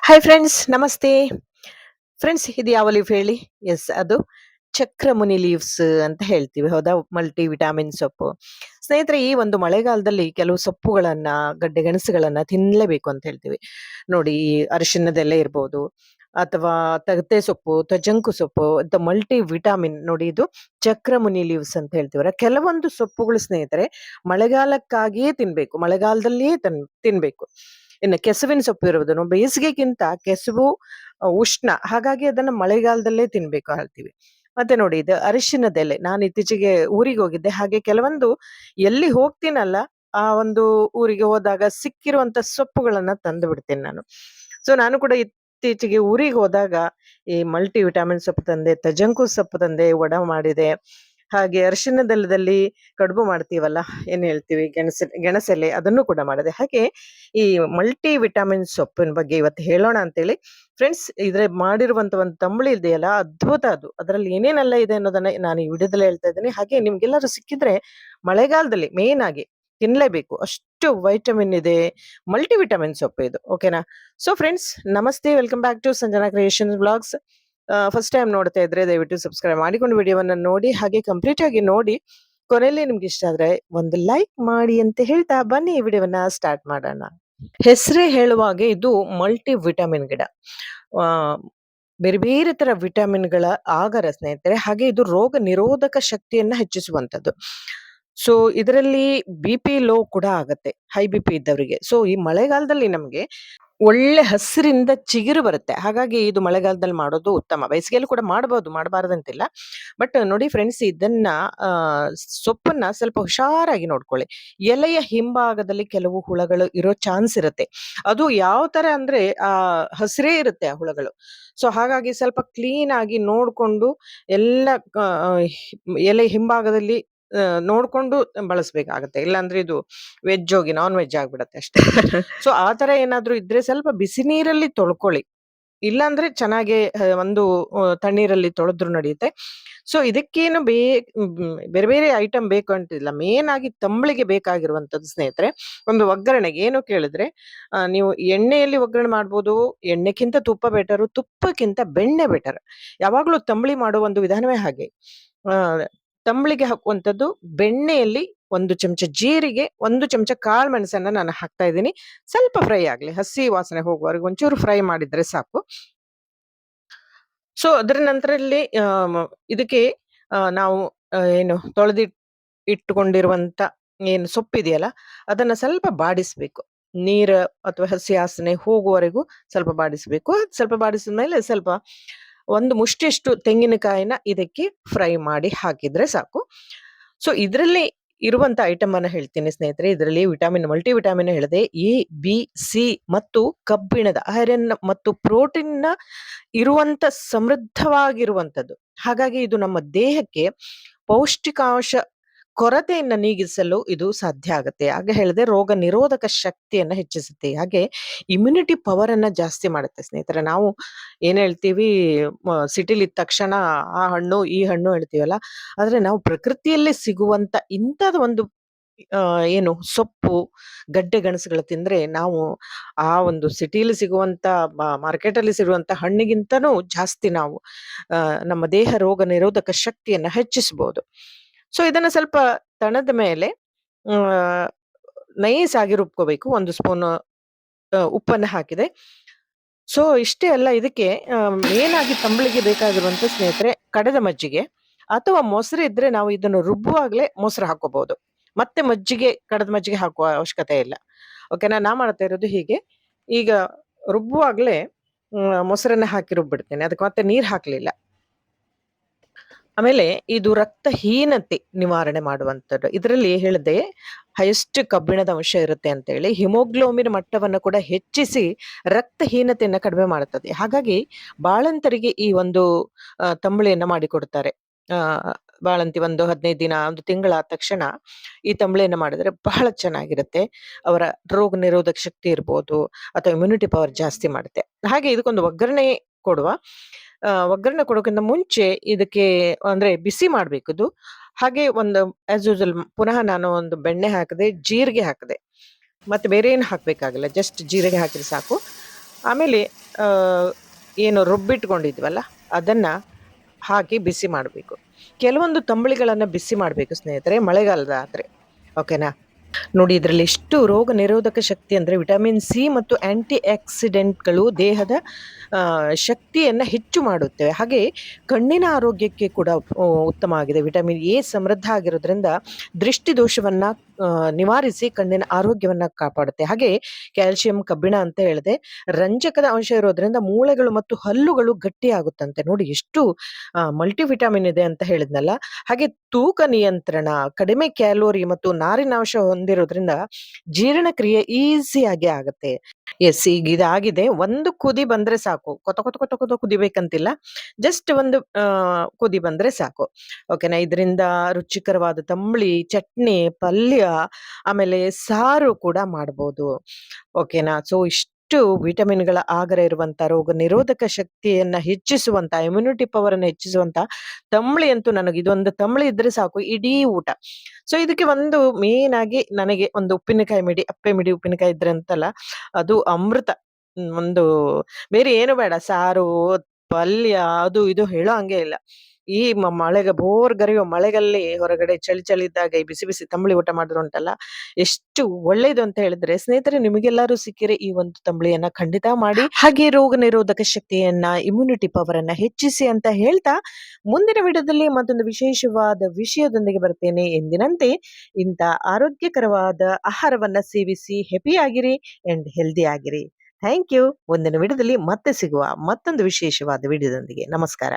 Hi friends, ನಮಸ್ತೆ. Friends, ಇದು ಯಾವ ಲೀಫ್ ಹೇಳಿ? ಎಸ್, ಅದು ಚಕ್ರಮುನಿ ಲೀವ್ಸ್ ಅಂತ ಹೇಳ್ತೀವಿ. ಹೌದಾ? ಮಲ್ಟಿ ವಿಟಾಮಿನ್ ಸೊಪ್ಪು. ಸ್ನೇಹಿತರೆ, ಈ ಒಂದು ಮಳೆಗಾಲದಲ್ಲಿ ಕೆಲವು ಸೊಪ್ಪುಗಳನ್ನ, ಗಡ್ಡೆ ಗೆಣಸುಗಳನ್ನ ತಿನ್ನಲೇಬೇಕು ಅಂತ ಹೇಳ್ತೀವಿ. ನೋಡಿ, ಈ ಅರಿಶಿಣದೆಲೆ ಇರ್ಬೋದು, ಅಥವಾ ತಗತೆ ಸೊಪ್ಪು, ತಜಂಕು ಸೊಪ್ಪು, ಮಲ್ಟಿ ವಿಟಾಮಿನ್. ನೋಡಿ, ಇದು ಚಕ್ರಮುನಿ ಲೀವ್ಸ್ ಅಂತ ಹೇಳ್ತೀವಲ್ಲ. ಕೆಲವೊಂದು ಸೊಪ್ಪುಗಳು ಸ್ನೇಹಿತರೆ ಮಳೆಗಾಲಕ್ಕಾಗಿಯೇ ತಿನ್ಬೇಕು, ಮಳೆಗಾಲದಲ್ಲಿಯೇ ತಿನ್ಬೇಕು. ಇನ್ನು ಕೆಸುವಿನ ಸೊಪ್ಪು ಇರುವುದನ್ನು ಬೇಸಿಗೆಗಿಂತ ಕೆಸುವು ಉಷ್ಣ, ಹಾಗಾಗಿ ಅದನ್ನ ಮಳೆಗಾಲದಲ್ಲೇ ತಿನ್ಬೇಕು ಹೇಳ್ತೀವಿ. ಮತ್ತೆ ನೋಡಿ, ಇದು ಅರಿಶಿಣದೆಲೆ. ನಾನು ಇತ್ತೀಚೆಗೆ ಊರಿಗೆ ಹೋಗಿದ್ದೆ, ಹಾಗೆ ಕೆಲವೊಂದು ಎಲ್ಲಿ ಹೋಗ್ತೀನಲ್ಲ ಆ ಒಂದು ಊರಿಗೆ ಹೋದಾಗ ಸಿಕ್ಕಿರುವಂತ ಸೊಪ್ಪುಗಳನ್ನ ತಂದು ಬಿಡ್ತೇನೆ ನಾನು. ಸೊ ನಾನು ಕೂಡ ಇತ್ತೀಚೆಗೆ ಊರಿಗೆ ಹೋದಾಗ ಈ ಮಲ್ಟಿ ವಿಟಾಮಿನ್ ಸೊಪ್ಪು ತಂದೆ, ತಜಂಕು ಸೊಪ್ಪು ತಂದೆ, ವಡ ಮಾಡಿದೆ. ಹಾಗೆ ಅರಿಶಿಣದೆಲೆದಲ್ಲಿ ಕಡುಬು ಮಾಡ್ತೀವಲ್ಲ, ಏನ್ ಹೇಳ್ತೀವಿ, ಗೆಣಸೆಲೆ, ಅದನ್ನು ಕೂಡ ಮಾಡಿದೆ. ಹಾಗೆ ಈ ಮಲ್ಟಿ ವಿಟಾಮಿನ್ ಸೊಪ್ಪಿನ ಬಗ್ಗೆ ಇವತ್ತು ಹೇಳೋಣ ಅಂತೇಳಿ. ಫ್ರೆಂಡ್ಸ್, ಇದ್ರೆ ಮಾಡಿರುವಂತ ಒಂದು ತಂಬಳಿ ಇದೆಯಲ್ಲ, ಅದ್ಭುತ ಅದು. ಅದರಲ್ಲಿ ಏನೇನೆಲ್ಲ ಇದೆ ಅನ್ನೋದನ್ನ ನಾನು ಈ ವಿಡಿಯೋದಲ್ಲಿ ಹೇಳ್ತಾ ಇದ್ದೀನಿ. ಹಾಗೆ ನಿಮ್ಗೆಲ್ಲರೂ ಸಿಕ್ಕಿದ್ರೆ ಮಳೆಗಾಲದಲ್ಲಿ ಮೇನ್ ಆಗಿ ತಿನ್ಲೇಬೇಕು, ಅಷ್ಟು ವೈಟಮಿನ್ ಇದೆ. ಮಲ್ಟಿ ವಿಟಮಿನ್ ಸೊಪ್ಪು ಇದು. ಓಕೆನಾ? ಸೊ ಫ್ರೆಂಡ್ಸ್, ನಮಸ್ತೆ, welcome back to Sanjana creation blogs. First time ನೋಡ್ತಾ ಇದ್ರೆ ದಯವಿಟ್ಟು ಸಬ್ಸ್ಕ್ರೈಬ್ ಮಾಡಿಕೊಂಡು ವಿಡಿಯೋವನ್ನ ನೋಡಿ, ಹಾಗೆ ಕಂಪ್ಲೀಟ್ ಆಗಿ ನೋಡಿ. ಕೊನೆಯಲ್ಲಿ ನಿಮ್ಗೆ ಇಷ್ಟ ಆದ್ರೆ ಒಂದು ಲೈಕ್ ಮಾಡಿ ಅಂತ ಹೇಳ್ತಾ ಬನ್ನಿ ಈ ವಿಡಿಯೋವನ್ನ ಸ್ಟಾರ್ಟ್ ಮಾಡೋಣ. ಹೆಸರೇ ಹೇಳುವಾಗೆ ಇದು ಮಲ್ಟಿ ವಿಟಮಿನ್ ಗಿಡ. ಆ ಬೇರೆ ಬೇರೆ ತರ ವಿಟಮಿನ್ಗಳ ಆಗರ ಸ್ನೇಹಿತರೆ. ಹಾಗೆ ಇದು ರೋಗ ನಿರೋಧಕ ಶಕ್ತಿಯನ್ನ ಹೆಚ್ಚಿಸುವಂತದ್ದು. ಸೊ ಇದರಲ್ಲಿ ಬಿ-ಪಿ ಲೋ ಕೂಡ ಆಗತ್ತೆ, ಹೈ ಬಿ-ಪಿ ಇದ್ದವರಿಗೆ. ಸೊ ಈ ಮಳೆಗಾಲದಲ್ಲಿ ನಮ್ಗೆ ಒಳ್ಳೆ ಹಸಿರಿಂದ ಚಿಗುರು ಬರುತ್ತೆ. ಹಾಗಾಗಿ ಇದು ಮಳೆಗಾಲದಲ್ಲಿ ಮಾಡೋದು ಉತ್ತಮ. ಬೇಸಿಗೆಯಲ್ಲೂ ಕೂಡ ಮಾಡಬಹುದು, ಮಾಡಬಾರದಂತಿಲ್ಲ. ಬಟ್ ನೋಡಿ ಫ್ರೆಂಡ್ಸ್, ಇದನ್ನ ಆ ಸೊಪ್ಪನ್ನ ಸ್ವಲ್ಪ ಹುಷಾರಾಗಿ ನೋಡ್ಕೊಳ್ಳಿ. ಎಲೆಯ ಹಿಂಭಾಗದಲ್ಲಿ ಕೆಲವು ಹುಳಗಳು ಇರೋ ಚಾನ್ಸ್ ಇರುತ್ತೆ. ಅದು ಯಾವ ತರ ಅಂದ್ರೆ ಹಸಿರೇ ಇರುತ್ತೆ ಆ ಹುಳಗಳು. ಸೊ ಹಾಗಾಗಿ ಸ್ವಲ್ಪ ಕ್ಲೀನ್ ಆಗಿ ನೋಡ್ಕೊಂಡು ಎಲ್ಲ ಎಲೆ ಹಿಂಭಾಗದಲ್ಲಿ ನೋಡ್ಕೊಂಡು ಬಳಸ್ಬೇಕಾಗತ್ತೆ. ಇಲ್ಲಾಂದ್ರೆ ಇದು ವೆಜ್ ಹೋಗಿ ನಾನ್ ವೆಜ್ ಆಗ್ಬಿಡತ್ತೆ ಅಷ್ಟೇ. ಸೊ ಆ ತರ ಏನಾದ್ರೂ ಇದ್ರೆ ಸ್ವಲ್ಪ ಬಿಸಿ ನೀರಲ್ಲಿ ತೊಳ್ಕೊಳ್ಳಿ. ಇಲ್ಲಾಂದ್ರೆ ಚೆನ್ನಾಗೆ ಒಂದು ತಣ್ಣೀರಲ್ಲಿ ತೊಳೆದ್ರು ನಡೆಯುತ್ತೆ. ಸೊ ಇದಕ್ಕೇನು ಬೇರೆ ಬೇರೆ ಐಟಮ್ ಬೇಕು ಅಂತಿಲ್ಲ. ಮೇನ್ ಆಗಿ ತಂಬಳಿಗೆ ಬೇಕಾಗಿರುವಂತದ್ದು ಸ್ನೇಹಿತರೆ, ಒಂದು ಒಗ್ಗರಣೆಗೆ ಏನು ಕೇಳಿದ್ರೆ, ನೀವು ಎಣ್ಣೆಯಲ್ಲಿ ಒಗ್ಗರಣೆ ಮಾಡ್ಬೋದು. ಎಣ್ಣೆಕ್ಕಿಂತ ತುಪ್ಪ ಬೆಟರು, ತುಪ್ಪಕ್ಕಿಂತ ಬೆಣ್ಣೆ ಬೆಟರ್. ಯಾವಾಗ್ಲೂ ತಂಬಳಿ ಮಾಡೋ ಒಂದು ವಿಧಾನವೇ ಹಾಗೆ. ಆ ತಂಬಳಿಗೆ ಹಾಕುವಂಥದ್ದು ಬೆಣ್ಣೆಯಲ್ಲಿ 1 ಚಮಚ ಜೀರಿಗೆ, 1 ಚಮಚ ಕಾಳು ಮೆಣಸನ್ನ ನಾನು ಹಾಕ್ತಾ ಇದ್ದೀನಿ. ಸ್ವಲ್ಪ ಫ್ರೈ ಆಗ್ಲಿ, ಹಸಿ ವಾಸನೆ ಹೋಗುವವರೆಗೆ ಒಂಚೂರು ಫ್ರೈ ಮಾಡಿದ್ರೆ ಸಾಕು. ಸೊ ಅದರ ನಂತರದಲ್ಲಿ ಇದಕ್ಕೆ ನಾವು ಏನು ಇಟ್ಟುಕೊಂಡಿರುವಂತ ಏನು ಸೊಪ್ಪಿದೆಯಲ್ಲ, ಅದನ್ನ ಸ್ವಲ್ಪ ಬಾಡಿಸ್ಬೇಕು. ನೀರು ಅಥವಾ ಹಸಿ ವಾಸನೆ ಹೋಗುವವರೆಗೂ ಸ್ವಲ್ಪ ಬಾಡಿಸ್ಬೇಕು. ಸ್ವಲ್ಪ ಬಾಡಿಸಿದ ಮೇಲೆ ಸ್ವಲ್ಪ ಒಂದು ಮುಷ್ಟಿಯಷ್ಟು ತೆಂಗಿನಕಾಯಿನ ಇದಕ್ಕೆ ಫ್ರೈ ಮಾಡಿ ಹಾಕಿದ್ರೆ ಸಾಕು. ಸೊ ಇದರಲ್ಲಿ ಇರುವಂತ ಐಟಮ್ ಅನ್ನ ಹೇಳ್ತೀನಿ ಸ್ನೇಹಿತರೆ. ಇದರಲ್ಲಿ ಮಲ್ಟಿ ವಿಟಾಮಿನ್ ಹೇಳಿದೆ, ಎ, ಬಿ, ಸಿ ಮತ್ತು ಕಬ್ಬಿಣದ, ಐರನ್ ಮತ್ತು ಪ್ರೋಟೀನ್ ಇರುವಂತ ಸಮೃದ್ಧವಾಗಿರುವಂತದ್ದು. ಹಾಗಾಗಿ ಇದು ನಮ್ಮ ದೇಹಕ್ಕೆ ಪೌಷ್ಟಿಕಾಂಶ ಕೊರತೆಯನ್ನ ನೀಗಿಸಲು ಇದು ಸಾಧ್ಯ ಆಗುತ್ತೆ. ಹಾಗೆ ಹೇಳಿದೆ, ರೋಗ ನಿರೋಧಕ ಶಕ್ತಿಯನ್ನ ಹೆಚ್ಚಿಸುತ್ತೆ. ಹಾಗೆ ಇಮ್ಯುನಿಟಿ ಪವರ್ ಅನ್ನ ಜಾಸ್ತಿ ಮಾಡುತ್ತೆ ಸ್ನೇಹಿತರೆ. ನಾವು ಏನ್ ಹೇಳ್ತೀವಿ, ಸಿಟಿಲಿ ಇದ್ದ ತಕ್ಷಣ ಆ ಹಣ್ಣು ಈ ಹಣ್ಣು ಹೇಳ್ತೀವಲ್ಲ, ಆದ್ರೆ ನಾವು ಪ್ರಕೃತಿಯಲ್ಲಿ ಸಿಗುವಂತ ಇಂಥದ್ದು ಒಂದು ಏನು ಸೊಪ್ಪು, ಗಡ್ಡೆ ಗೆಣಸುಗಳು ತಿಂದ್ರೆ ನಾವು ಆ ಒಂದು ಸಿಟಿಲಿ ಸಿಗುವಂತ ಮಾರ್ಕೆಟ್ ಅಲ್ಲಿ ಸಿಗುವಂತ ಹಣ್ಣಿಗಿಂತನೂ ಜಾಸ್ತಿ ನಾವು ನಮ್ಮ ದೇಹ ರೋಗ ನಿರೋಧಕ ಶಕ್ತಿಯನ್ನ ಹೆಚ್ಚಿಸಬಹುದು. ಸೊ ಇದನ್ನ ಸ್ವಲ್ಪ ತಣದ ಮೇಲೆ ನೈಸ್ ಆಗಿ ರುಬ್ಕೋಬೇಕು. 1 ಸ್ಪೂನ್ ಉಪ್ಪನ್ನ ಹಾಕಿದೆ. ಸೊ ಇಷ್ಟೇ ಅಲ್ಲ, ಇದಕ್ಕೆ ಮೇನ್ ಆಗಿ ತಂಬಳಿಗೆ ಬೇಕಾಗಿರುವಂತ ಸ್ನೇಹಿತರೆ ಕಡೆದ ಮಜ್ಜಿಗೆ ಅಥವಾ ಮೊಸರು ಇದ್ರೆ ನಾವು ಇದನ್ನು ರುಬ್ಬುವಾಗ್ಲೇ ಮೊಸರು ಹಾಕೋಬಹುದು. ಮತ್ತೆ ಕಡದ ಮಜ್ಜಿಗೆ ಹಾಕುವ ಅವಶ್ಯಕತೆ ಇಲ್ಲ. ಓಕೆನಾ? ನಾ ಮಾಡ್ತಾ ಇರೋದು ಹೀಗೆ. ಈಗ ರುಬ್ಬುವಾಗ್ಲೇ ಮೊಸರನ್ನ ಹಾಕಿ ರುಬ್ಬಿಡ್ತೇನೆ, ಅದಕ್ಕೆ ಮತ್ತೆ ನೀರ್ ಹಾಕ್ಲಿಲ್ಲ. ಆಮೇಲೆ ಇದು ರಕ್ತಹೀನತೆ ನಿವಾರಣೆ ಮಾಡುವಂಥದ್ದು. ಇದರಲ್ಲಿ ಹೇಳಿದೆ ಹೈಯೆಸ್ಟ್ ಕಬ್ಬಿಣದ ಅಂಶ ಇರುತ್ತೆ ಅಂತ ಹೇಳಿ. ಹಿಮೋಗ್ಲೋಬಿನ್ ಮಟ್ಟವನ್ನು ಕೂಡ ಹೆಚ್ಚಿಸಿ ರಕ್ತಹೀನತೆಯನ್ನ ಕಡಿಮೆ ಮಾಡುತ್ತದೆ. ಹಾಗಾಗಿ ಬಾಳಂತರಿಗೆ ಈ ಒಂದು ತಂಬಳಿಯನ್ನ ಮಾಡಿಕೊಡ್ತಾರೆ. ಬಾಳಂತಿ 15 ದಿನ, 1 ತಿಂಗಳಾದ ತಕ್ಷಣ ಈ ತಂಬಳಿಯನ್ನ ಮಾಡಿದ್ರೆ ಬಹಳ ಚೆನ್ನಾಗಿರುತ್ತೆ. ಅವರ ರೋಗ ನಿರೋಧಕ ಶಕ್ತಿ ಇರ್ಬೋದು ಅಥವಾ ಇಮ್ಯುನಿಟಿ ಪವರ್ ಜಾಸ್ತಿ ಮಾಡುತ್ತೆ. ಹಾಗೆ ಇದಕ್ಕೊಂದು ಒಗ್ಗರಣೆ ಕೊಡುವ. ಒಗ್ಗರಣೆ ಕೊಡೋಕ್ಕಿಂತ ಮುಂಚೆ ಇದಕ್ಕೆ ಅಂದ್ರೆ ಬಿಸಿ ಮಾಡ್ಬೇಕಿದು. ಹಾಗೆ ಒಂದು ಆಸ್ ಯೂಶುವಲ್ ಪುನಃ ನಾನು ಒಂದು ಬೆಣ್ಣೆ ಹಾಕಿದೆ, ಜೀರಿಗೆ ಹಾಕಿದೆ. ಮತ್ತೆ ಬೇರೆ ಏನು ಹಾಕ್ಬೇಕಾಗಿಲ್ಲ, ಜಸ್ಟ್ ಜೀರಿಗೆ ಹಾಕಿದ್ರೆ ಸಾಕು. ಆಮೇಲೆ ಆ, ಏನು ರುಬ್ಬಿಟ್ಕೊಂಡಿದ್ವಲ್ಲ ಅದನ್ನ ಹಾಕಿ ಬಿಸಿ ಮಾಡಬೇಕು. ಕೆಲವೊಂದು ತಂಬಳಿಗಳನ್ನ ಬಿಸಿ ಮಾಡಬೇಕು ಸ್ನೇಹಿತರೆ, ಮಳೆಗಾಲದ ಆದ್ರೆ. ಓಕೆನಾ? ನೋಡಿ ಇದರಲ್ಲಿ ಎಷ್ಟು ರೋಗ ನಿರೋಧಕ ಶಕ್ತಿ ಅಂದ್ರೆ ವಿಟಮಿನ್ ಸಿ ಮತ್ತು ಆಂಟಿ ಆಕ್ಸಿಡೆಂಟ್ಗಳು ದೇಹದ ಶಕ್ತಿಯನ್ನ ಹೆಚ್ಚು ಮಾಡುತ್ತವೆ. ಹಾಗೆ ಕಣ್ಣಿನ ಆರೋಗ್ಯಕ್ಕೆ ಕೂಡ ಉತ್ತಮ ಆಗಿದೆ. ವಿಟಮಿನ್ ಎ ಸಮೃದ್ಧ ಆಗಿರೋದ್ರಿಂದ ದೃಷ್ಟಿ ದೋಷವನ್ನ ನಿವಾರಿಸಿ ಕಣ್ಣಿನ ಆರೋಗ್ಯವನ್ನ ಕಾಪಾಡುತ್ತೆ. ಹಾಗೆ ಕ್ಯಾಲ್ಸಿಯಂ, ಕಬ್ಬಿಣ ಅಂತ ಹೇಳಿದೆ, ರಂಜಕದ ಅಂಶ ಇರೋದ್ರಿಂದ ಮೂಳೆಗಳು ಮತ್ತು ಹಲ್ಲುಗಳು ಗಟ್ಟಿ ಆಗುತ್ತಂತೆ. ನೋಡಿ ಎಷ್ಟು ಮಲ್ಟಿ ವಿಟಮಿನ್ ಇದೆ ಅಂತ ಹೇಳಿದ್ನಲ್ಲ. ಹಾಗೆ ತೂಕ ನಿಯಂತ್ರಣ, ಕಡಿಮೆ ಕ್ಯಾಲೋರಿ ಮತ್ತು ನಾರಿನಾಂಶ ಹೊಂದಿರೋದ್ರಿಂದ ಜೀರ್ಣಕ್ರಿಯೆ ಈಸಿಯಾಗಿ ಆಗುತ್ತೆ. ಎಸ್, ಈಗ ಇದಾಗಿದೆ. ಒಂದು ಕುದಿ ಬಂದ್ರೆ ಸಾಕು. ಕೊತ ಕೊತ ಕೊತ ಕೊತ ಕುದಿಬೇಕಂತಿಲ್ಲ. ಜಸ್ಟ್ ಒಂದು ಕುದಿ ಬಂದ್ರೆ ಸಾಕು. ಓಕೆನಾ? ಇದರಿಂದ ರುಚಿಕರವಾದ ತಂಬಳಿ, ಚಟ್ನಿ, ಪಲ್ಯ, ಆಮೇಲೆ ಸಾರು ಕೂಡ ಮಾಡ್ಬೋದು. ಓಕೆನಾ? ಸೊ ಇಷ್ಟು ವಿಟಮಿನ್‌ಗಳ ಆಗರ ಇರುವಂತ, ರೋಗ ನಿರೋಧಕ ಶಕ್ತಿಯನ್ನ ಹೆಚ್ಚಿಸುವಂತ, ಇಮ್ಯುನಿಟಿ ಪವರ್ ಅನ್ನ ಹೆಚ್ಚಿಸುವಂತ ತಂಬಳಿ ಅಂತೂ ನನಗೆ ಇದೊಂದು ತಂಬಳಿ ಇದ್ರೆ ಸಾಕು ಇಡೀ ಊಟ. ಸೊ ಇದಕ್ಕೆ ಒಂದು ಮೇನ್ ಆಗಿ ನನಗೆ ಒಂದು ಉಪ್ಪಿನಕಾಯಿ ಮಿಡಿ, ಅಪ್ಪೆ ಮಿಡಿ ಉಪ್ಪಿನಕಾಯಿ ಇದ್ರೆ ಅಂತಲ್ಲ, ಅದು ಅಮೃತ. ಒಂದು ಬೇರೆ ಏನು ಬೇಡ. ಸಾರು, ಪಲ್ಯ, ಅದು ಇದು ಹೇಳೋ ಹಂಗೆ ಇಲ್ಲ. ಈ ಮಳೆಗೆ ಬೋರ್ಗರೆಯೋ ಮಳೆಗಲ್ಲಿ ಹೊರಗಡೆ ಚಳಿ ಚಳಿ ಇದ್ದಾಗ ಈ ಬಿಸಿ ಬಿಸಿ ತಂಬಳಿ ಊಟ ಮಾಡಿದ್ರು ಉಂಟಲ್ಲ, ಎಷ್ಟು ಒಳ್ಳೇದು ಅಂತ ಹೇಳಿದ್ರೆ ಸ್ನೇಹಿತರೆ, ನಿಮಗೆಲ್ಲರೂ ಸಿಕ್ಕಿರೆ ಈ ಒಂದು ತಂಬಳಿಯನ್ನ ಖಂಡಿತ ಮಾಡಿ. ಹಾಗೆ ರೋಗ ನಿರೋಧಕ ಶಕ್ತಿಯನ್ನ, ಇಮ್ಯುನಿಟಿ ಪವರ್ ಅನ್ನ ಹೆಚ್ಚಿಸಿ ಅಂತ ಹೇಳ್ತಾ, ಮುಂದಿನ ವಿಡಿಯೋದಲ್ಲಿ ಮತ್ತೊಂದು ವಿಶೇಷವಾದ ವಿಷಯದೊಂದಿಗೆ ಬರ್ತೇನೆ. ಎಂದಿನಂತೆ ಇಂಥ ಆರೋಗ್ಯಕರವಾದ ಆಹಾರವನ್ನ ಸೇವಿಸಿ ಹೆಪಿ ಆಗಿರಿ ಅಂಡ್ ಹೆಲ್ದಿ ಆಗಿರಿ. Thank you. ಮುಂದಿನ ವಿಡಿಯೋದಲ್ಲಿ ಮತ್ತೆ ಸಿಗುವ ಮತ್ತೊಂದು ವಿಶೇಷವಾದ ವಿಡಿಯೋದೊಂದಿಗೆ. ನಮಸ್ಕಾರ.